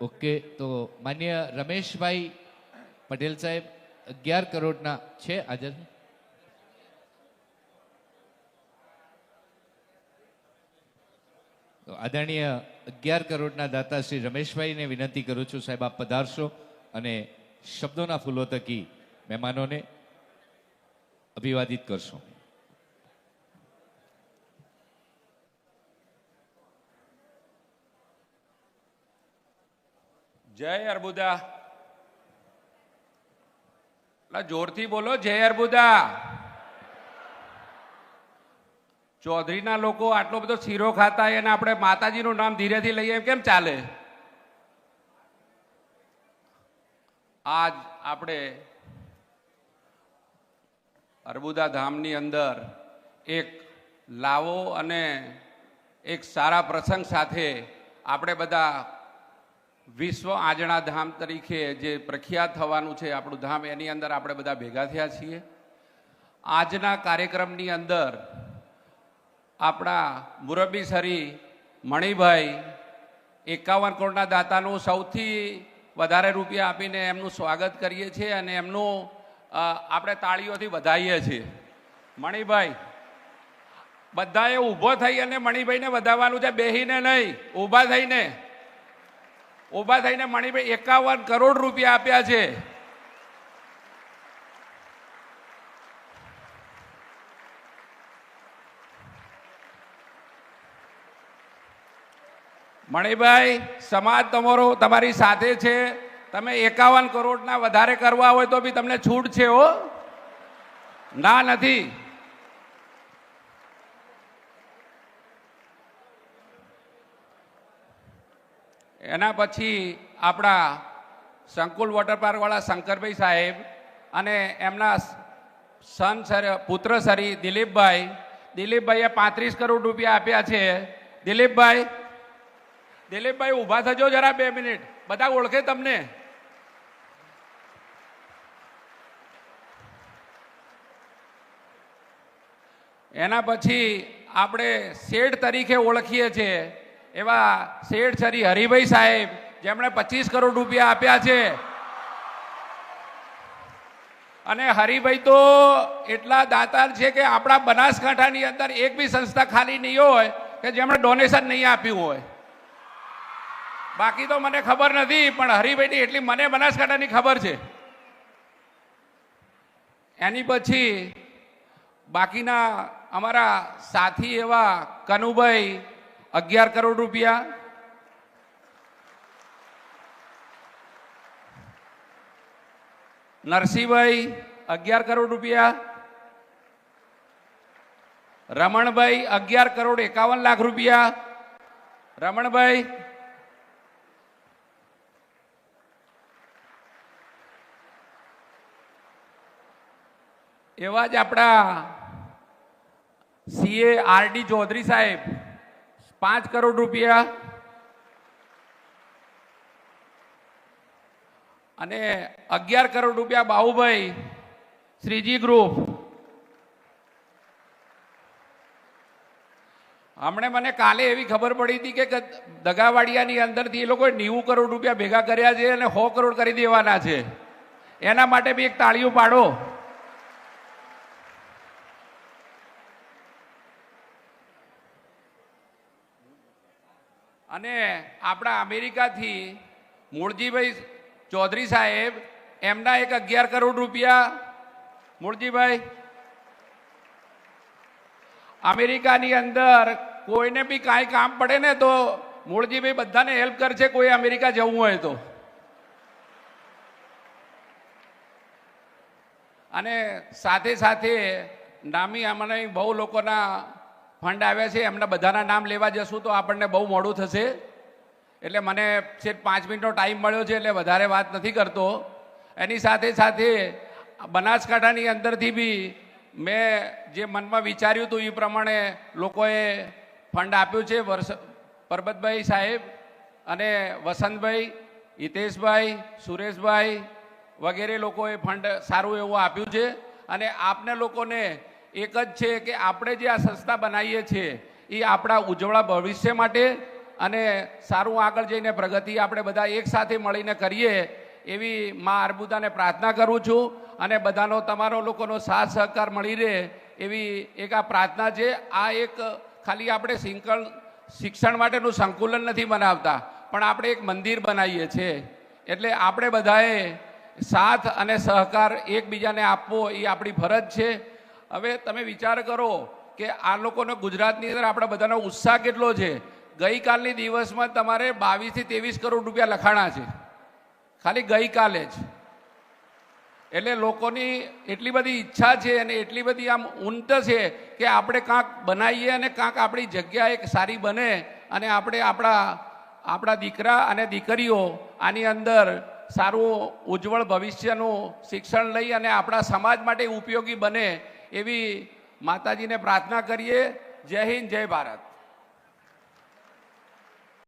Okay, તો માન્ય રમેશભાઈ પટેલ સાહેબ 11 કરોડના છે હાજર. તો આદરણીય 11 કરોડના દાતા શ્રી રમેશભાઈને વિનંતી કરું છું, સાહેબ આપ પધારશો અને શબ્દોના ફૂલો થકી મહેમાનોને અભિવાદિત કરશો. જય અર્બુદા. જોરથી બોલો, જય અર્બુદા. ચૌધરીના લોકો આટલો બધો શીરો ખાતા હોય અને આપણે માતાજીનું નામ ધીરેથી લઈએ એમ કેમ ચાલે? આજ આપણે અર્બુદા ધામની અંદર એક લાવો અને એક સારા પ્રસંગ સાથે આપણે બધા વિશ્વ આંજણા ધામ તરીકે જે પ્રખ્યાત થવાનું છે આપણું ધામ, એની અંદર આપણે બધા ભેગા થયા છીએ. આજના કાર્યક્રમની અંદર આપણા મુરબ્બી શ્રી મણિભાઈ 51 કરોડના દાતાનું સૌથી વધારે રૂપિયા આપીને એમનું સ્વાગત કરીએ છીએ અને એમનું આપણે તાળીઓથી વધાવીએ છીએ. મણિભાઈ બધાએ ઊભો થઈ અને મણિભાઈને વધાવવાનું છે, બેહીને નહીં, ઊભા થઈને મણિભાઈ 51 કરોડ રૂપિયા આપ્યા છે. મણિભાઈ, સમાજ તમારો તમારી સાથે છે. તમે 51 કરોડના વધારે કરવા હોય તો બી તમને છૂટ છે હો, ના નથી. એના પછી આપણા સંકુલ વોટર પાર્ક વાળા શંકરભાઈ સાહેબ અને એમના સન પુત્ર શ્રી દિલીપભાઈએ 35 કરોડ રૂપિયા આપ્યા છે. દિલીપભાઈ ઊભા થજો જરા 2 મિનિટ, બધા ઓળખે તમને. એના પછી આપણે શેઠ તરીકે ઓળખીએ છીએ એવા શેઠ શ્રી હરિભાઈ સાહેબ, જેમણે 25 કરોડ રૂપિયા આપ્યા છે. અને હરિભાઈ તો એટલા દાતાર છે કે આપણા બનાસકાંઠાની અંદર એક બી સંસ્થા ખાલી નહીં હોય કે જેમણે ડોનેશન નહીં આપ્યું હોય. બાકી તો મને ખબર નથી, પણ હરિભાઈની એટલી મને બનાસકાંઠાની ખબર છે. એની પછી બાકીના અમારા સાથી એવા કનુભાઈ 11 કરોડ રૂપિયા, નરસિંહભાઈ 11 કરોડ રૂપિયા, રમણભાઈ 11 કરોડ 51 લાખ રૂપિયા. રમણભાઈ, એવા જ આપણા સીએ આરડી ચૌધરી સાહેબ 5 કરોડ રૂપિયા. અને 11 કરોડ રૂપિયા બાહુભાઈ શ્રીજી ગ્રુપ. હમણે મને કાલે એવી ખબર પડી હતી કે દગાવાડિયાની અંદરથી એ લોકોએ 90 કરોડ રૂપિયા ભેગા કર્યા છે અને 100 કરોડ કરી દેવાના છે. એના માટે બી એક તાળીઓ પાડો. અને આપણા અમેરિકાથી મૂળજીભાઈ ચૌધરી સાહેબ, એમના એક 11 કરોડ રૂપિયા. મૂળજીભાઈ, અમેરિકાની અંદર કોઈને બી કાંઈ કામ પડે ને તો મૂળજીભાઈ બધાને હેલ્પ કરશે, કોઈ અમેરિકા જવું હોય તો. અને સાથે સાથે નામી અમને બહુ લોકોના ફંડ આવ્યા છે, એમના બધાના નામ લેવા જશું તો આપણને બહુ મોડું થશે. એટલે મને સિર્ફ 5 મિનિટનો ટાઈમ મળ્યો છે, એટલે વધારે વાત નથી કરતો. એની સાથે સાથે બનાસકાંઠાની અંદરથી બી મેં જે મનમાં વિચાર્યું હતું એ પ્રમાણે લોકોએ ફંડ આપ્યું છે. પરબતભાઈ સાહેબ અને વસંતભાઈ, હિતેશભાઈ, સુરેશભાઈ વગેરે લોકોએ ફંડ સારું એવું આપ્યું છે. અને આપને લોકોને એક જ છે કે આપણે જે આ સંસ્થા બનાવીએ છીએ એ આપણા ઉજ્જવળ ભવિષ્ય માટે અને સારું આગળ જઈને પ્રગતિ આપણે બધા એક સાથે મળીને કરીએ એવી મા અર્બુદાને પ્રાર્થના કરું છું અને બધાનો તમારો લોકોનો સાથ સહકાર મળી રહે એવી એક આ પ્રાર્થના છે. આ એક ખાલી આપણે શિક્ષણ માટેનું સંકુલન નથી બનાવતા, પણ આપણે એક મંદિર બનાવીએ છીએ. એટલે આપણે બધાએ સાથ અને સહકાર એકબીજાને આપવો એ આપણી ફરજ છે. હવે તમે વિચાર કરો કે આ લોકોનો ગુજરાતની અંદર આપણા બધાનો ઉત્સાહ કેટલો છે. ગઈકાલની દિવસમાં તમારે 22 થી 23 કરોડ રૂપિયા લખાણા છે ખાલી ગઈકાલે જ. એટલે લોકોની એટલી બધી ઈચ્છા છે અને એટલી બધી આમ ઊંટ છે કે આપણે કાંક બનાવીએ અને કાંક આપણી જગ્યા એક સારી બને અને આપણે આપણા દીકરા અને દીકરીઓ આની અંદર સારું ઉજ્જવળ ભવિષ્યનું શિક્ષણ લઈ અને આપણા સમાજ માટે ઉપયોગી બને એવી માતાજીને પ્રાર્થના કરીએ. જય હિન્દ, જય ભારત.